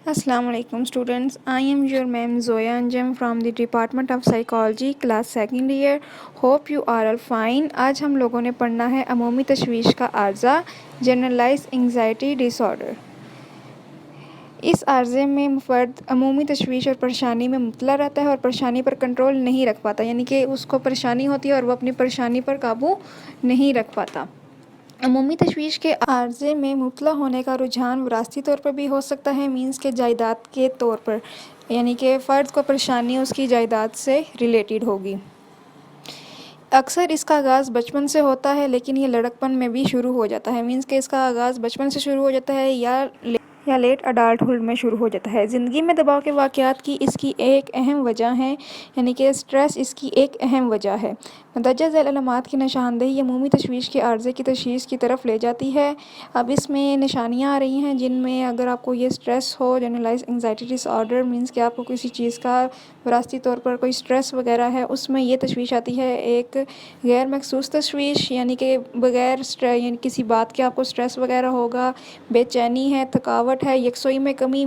السلام علیکم students. I am your ma'am Zoya Anjum from the department of psychology class second year. Hope you are all fine. آج ہم لوگوں نے پڑھنا ہے عمومی تشویش کا عارضہ، جنرلائز انگزائٹی ڈس آرڈر. اس عارضے میں فرد عمومی تشویش اور پریشانی میں مبتلا رہتا ہے اور پریشانی پر کنٹرول نہیں رکھ پاتا، یعنی کہ اس کو پریشانی ہوتی ہے اور وہ اپنی پریشانی پر قابو نہیں رکھ پاتا. عمومی تشویش کے عارضے میں مبتلا ہونے کا رجحان وراثتی طور پر بھی ہو سکتا ہے، مینس کے جائیداد کے طور پر، یعنی کہ فرد کو پریشانی اس کی جائیداد سے ریلیٹڈ ہوگی. اکثر اس کا آغاز بچپن سے ہوتا ہے، لیکن یہ لڑکپن میں بھی شروع ہو جاتا ہے، مینس کہ اس کا آغاز بچپن سے شروع ہو جاتا ہے یا لیٹ اڈالٹہڈ میں شروع ہو جاتا ہے. زندگی میں دباؤ کے واقعات کی اس کی ایک اہم وجہ ہے، یعنی کہ اسٹریس اس کی ایک اہم وجہ ہے. مندرجہ ذیل علامات کی نشاندہی عمومی تشویش کے عارضے کی تشخیص کی طرف لے جاتی ہے. اب اس میں نشانیاں آ رہی ہیں جن میں اگر آپ کو یہ اسٹریس ہو، جنرلائز انگزائٹی ڈس آرڈر، مینس کہ آپ کو کسی چیز کا وراثتی طور پر کوئی اسٹریس وغیرہ ہے، اس میں یہ تشویش آتی ہے. ایک غیر محسوس تشویش، یعنی کہ بغیر یعنی کسی بات کے آپ کو اسٹریس وغیرہ ہوگا. بے چینی ہے، تھکاوٹ ہے، یکسوئی میں کمی،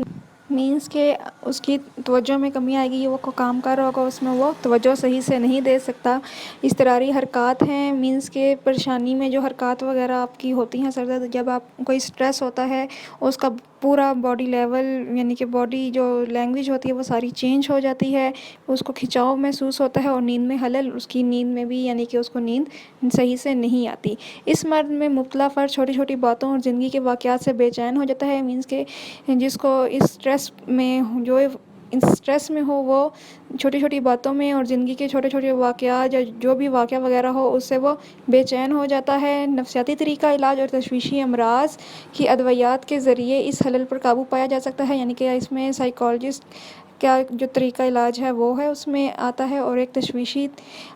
مینس کہ اس کی توجہ میں کمی آئے گی، وہ کام کر رہا ہوگا اس میں وہ توجہ صحیح سے نہیں دے سکتا. اضطراری حرکات ہیں، مینس کہ پریشانی میں جو حرکات وغیرہ آپ کی ہوتی ہیں سر درد، جب آپ کوئی اسٹریس ہوتا ہے اس کا پورا باڈی لیول، یعنی کہ باڈی جو لینگویج ہوتی ہے وہ ساری چینج ہو جاتی ہے، اس کو کھنچاؤ محسوس ہوتا ہے اور نیند میں خلل، اس کی نیند میں بھی، یعنی کہ اس کو نیند صحیح سے نہیں آتی. اس مرض میں مبتلا فرد چھوٹی چھوٹی باتوں اور زندگی کے واقعات سے بے چین ہو جاتا ہے، مینس کہ جس کو اس اسٹریس میں ہو وہ چھوٹی چھوٹی باتوں میں اور زندگی کے چھوٹے چھوٹے واقعات یا جو بھی واقعہ وغیرہ ہو اس سے وہ بے چین ہو جاتا ہے. نفسیاتی طریقہ علاج اور تشویشی امراض کی ادویات کے ذریعے اس خلل پر قابو پایا جا سکتا ہے، یعنی کہ اس میں سائیکالوجسٹ کا جو طریقہ علاج ہے وہ ہے اس میں آتا ہے، اور ایک تشویشی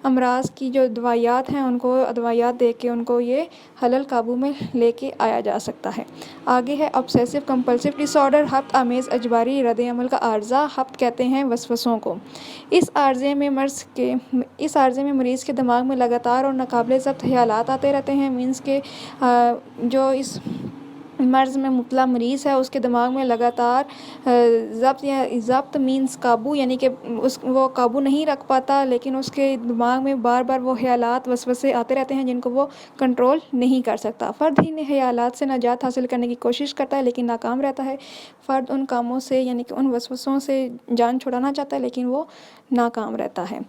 امراض کی جو دوائیات ہیں ان کو ادویات دے کے ان کو یہ خلل قابو میں لے کے آیا جا سکتا ہے. آگے ہے obsessive compulsive disorder، ہفت آمیز اجباری رد عمل کا عارضہ. ہفت کہتے ہیں وسوسوں کو. اس عارضے میں مریض کے دماغ میں لگاتار اور ناقابل ضبط خیالات آتے رہتے ہیں، مینس کہ جو اس مرض میں مبتلا مریض ہے اس کے دماغ میں لگاتار ضبط مینس قابو، یعنی کہ وہ قابو نہیں رکھ پاتا، لیکن اس کے دماغ میں بار بار وہ خیالات وسوسے آتے رہتے ہیں جن کو وہ کنٹرول نہیں کر سکتا. فرد ان خیالات سے نجات حاصل کرنے کی کوشش کرتا ہے لیکن ناکام رہتا ہے. فرد ان کاموں سے، یعنی کہ ان وسوسوں سے جان چھڑانا چاہتا ہے لیکن وہ ناکام رہتا ہے.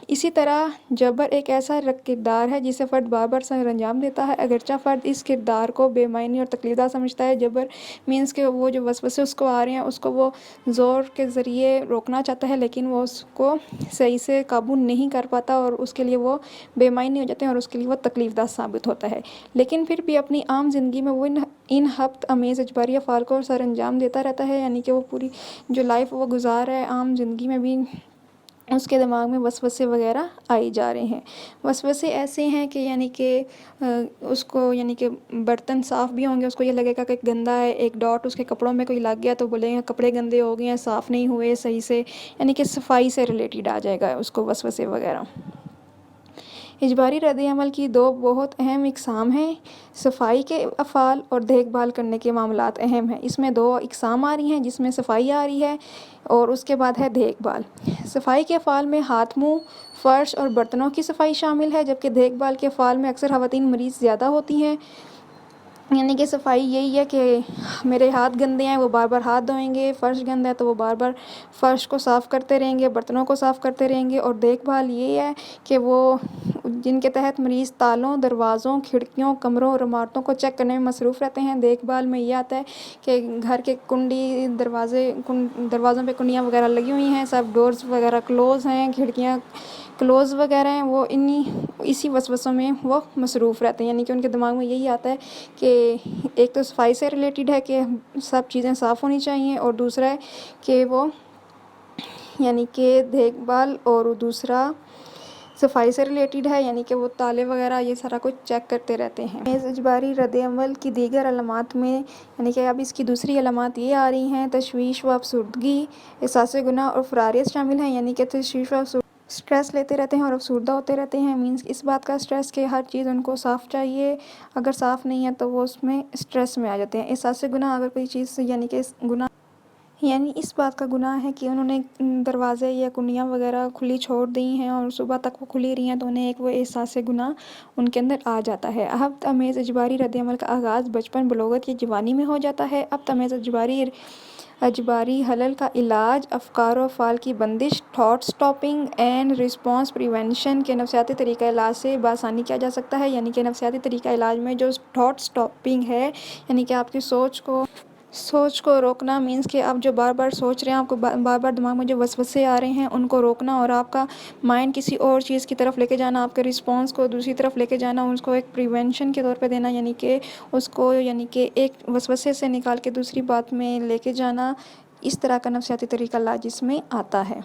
اسی طرح جبر ایک ایسا کردار ہے جسے فرد بار بار سر انجام دیتا ہے، اگرچہ فرد اس کردار کو بے معنی اور تکلیف دہ سمجھتا ہے. جبر مینس کہ وہ جو وسوسے اس کو آ رہے ہیں اس کو وہ زور کے ذریعے روکنا چاہتا ہے لیکن وہ اس کو صحیح سے قابو نہیں کر پاتا اور اس کے لیے وہ بے معنی ہو جاتے ہیں اور اس کے لیے وہ تکلیف دہ ثابت ہوتا ہے. لیکن پھر بھی اپنی عام زندگی میں وہ ان ہفت آمیز اجباری افعال کو سر انجام دیتا رہتا ہے، یعنی کہ وہ پوری جو لائف وہ گزار رہا ہے عام زندگی میں بھی اس کے دماغ میں وسوسے وغیرہ آئی جا رہے ہیں. وسوسے ایسے ہیں کہ یعنی کہ اس کو، یعنی کہ برتن صاف بھی ہوں گے اس کو یہ لگے گا کہ گندا ہے، ایک ڈاٹ اس کے کپڑوں میں کوئی لگ گیا تو بولے گا کپڑے گندے ہو گئے ہیں، صاف نہیں ہوئے صحیح سے، یعنی کہ صفائی سے ریلیٹڈ آ جائے گا اس کو وسوسے وغیرہ. اجباری رد عمل کی دو بہت اہم اقسام ہیں. صفائی کے افعال اور دیکھ بھال کرنے کے معاملات اہم ہیں. اس میں دو اقسام آ رہی ہیں جس میں صفائی آ رہی ہے اور اس کے بعد ہے دیکھ بھال. صفائی کے افعال میں ہاتھ، منہ، فرش اور برتنوں کی صفائی شامل ہے، جبکہ دیکھ بھال کے افعال میں اکثر خواتین مریض زیادہ ہوتی ہیں. یعنی کہ صفائی یہی ہے کہ میرے ہاتھ گندے ہیں وہ بار بار ہاتھ دھوئیں گے، فرش گندا ہے تو وہ بار بار فرش کو صاف کرتے رہیں گے، برتنوں کو صاف کرتے رہیں گے. اور دیکھ بھال یہ ہے کہ وہ جن کے تحت مریض تالوں، دروازوں، کھڑکیوں، کمروں اور عمارتوں کو چیک کرنے میں مصروف رہتے ہیں. دیکھ بھال میں یہ آتا ہے کہ گھر کے کنڈی، دروازوں پہ کنڈیاں وغیرہ لگی ہوئی ہیں، سب ڈورز وغیرہ کلوز ہیں، کھڑکیاں کلوز وغیرہ ہیں، وہ اسی وسوسوں میں وہ مصروف رہتے ہیں. یعنی کہ ان کے دماغ میں یہی آتا ہے کہ ایک تو صفائی سے ریلیٹڈ ہے کہ سب چیزیں صاف ہونی چاہیے، اور دوسرا ہے کہ وہ، یعنی کہ دیکھ بھال، اور دوسرا صفائی سے ریلیٹڈ ہے، یعنی کہ وہ تالے وغیرہ یہ سارا کچھ چیک کرتے رہتے ہیں. آمیز اجباری رد عمل کی دیگر علامات میں، یعنی کہ اب اس کی دوسری علامات یہ آ رہی ہیں: تشویش و افسردگی، احساس گناہ اور فراریت شامل ہیں. یعنی کہ تشویش و اسٹریس لیتے رہتے ہیں اور افسردہ ہوتے رہتے ہیں، مینس اس بات کا اسٹریس کہ ہر چیز ان کو صاف چاہیے، اگر صاف نہیں ہے تو وہ اس میں اسٹریس میں آ جاتے ہیں۔ احساس گناہ، اگر کوئی چیز یعنی کہ گناہ یعنی اس بات کا گناہ ہے کہ انہوں نے دروازے یا کنڈیاں وغیرہ کھلی چھوڑ دی ہیں اور صبح تک وہ کھلی رہی ہیں، تو انہیں ایک وہ احساس گناہ ان کے اندر آ جاتا ہے۔ اب تمیز اجباری رد عمل کا آغاز بچپن، بلوغت یا جوانی میں ہو جاتا ہے۔ اب تمیز اجباری حلل کا علاج افکار و افعال کی بندش، thought stopping and response prevention کے نفسیاتی طریقہ علاج سے بآسانی کیا جا سکتا ہے۔ یعنی کہ نفسیاتی طریقہ علاج میں جو تھاٹ اسٹاپنگ ہے، یعنی کہ آپ کی سوچ کو روکنا، مینس کہ آپ جو بار بار سوچ رہے ہیں، آپ کو بار بار دماغ میں جو وسوسے آ رہے ہیں ان کو روکنا اور آپ کا مائنڈ کسی اور چیز کی طرف لے کے جانا، آپ کے رسپانس کو دوسری طرف لے کے جانا، اس کو ایک پریونشن کے طور پہ دینا، یعنی کہ اس کو ایک وسوسے سے نکال کے دوسری بات میں لے کے جانا، اس طرح کا نفسیاتی طریقہ علاج اس میں آتا ہے۔